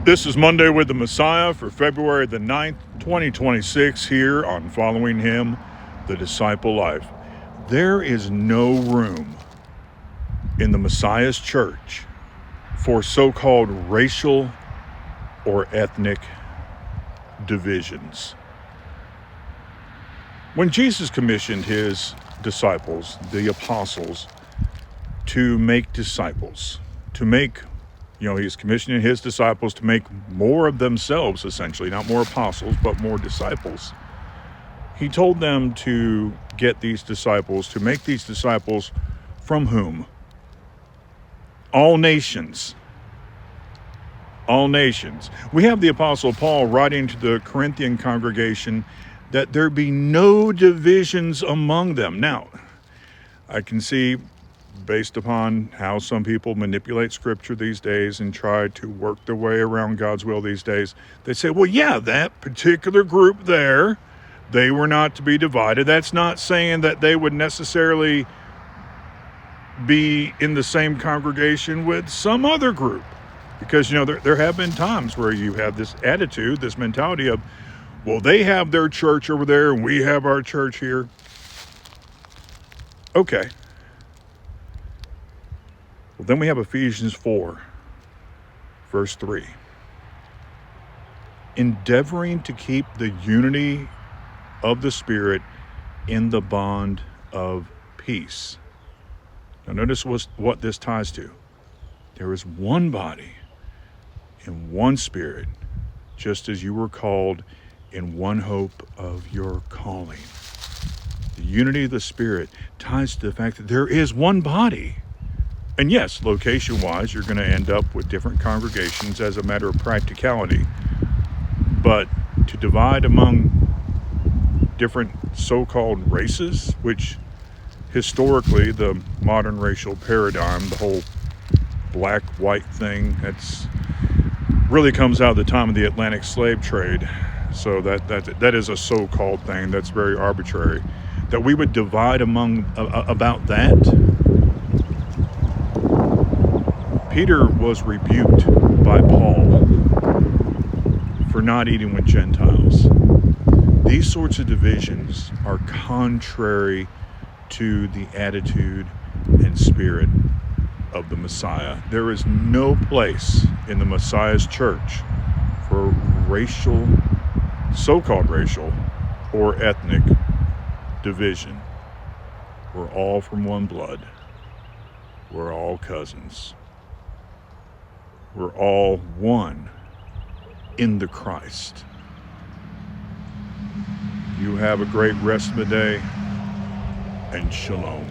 This is Monday with the Messiah for February the 9th, 2026 here on Following Him, the Disciple Life. There is no room in the Messiah's church for so-called racial or ethnic divisions. When Jesus commissioned his disciples, the apostles, to make disciples, he's commissioning his disciples to make more of themselves, essentially, not more apostles, but more disciples. He told them to get these disciples, to make these disciples from whom? All nations. All nations. We have the Apostle Paul writing to the Corinthian congregation that there be no divisions among them. Now, I can see, based upon how some people manipulate scripture these days and try to work their way around God's will these days, they say, well, yeah, that particular group there, they were not to be divided. That's not saying that they would necessarily be in the same congregation with some other group. Because, there have been times where you have this attitude, this mentality of, well, they have their church over there and we have our church here. Okay. Well, then we have Ephesians 4, verse 3. Endeavoring to keep the unity of the Spirit in the bond of peace. Now notice what this ties to. There is one body and one Spirit, just as you were called in one hope of your calling. The unity of the Spirit ties to the fact that there is one body. And yes, location-wise, you're going to end up with different congregations as a matter of practicality. But to divide among different so-called races, which historically the modern racial paradigm, the whole black-white thing, that's really comes out of the time of the Atlantic slave trade. So that is a so-called thing that's very arbitrary. That we would divide about that. Peter was rebuked by Paul for not eating with Gentiles. These sorts of divisions are contrary to the attitude and spirit of the Messiah. There is no place in the Messiah's church for racial, so-called racial, or ethnic division. We're all from one blood. We're all cousins. We're all one in the Christ. You have a great rest of the day, and shalom.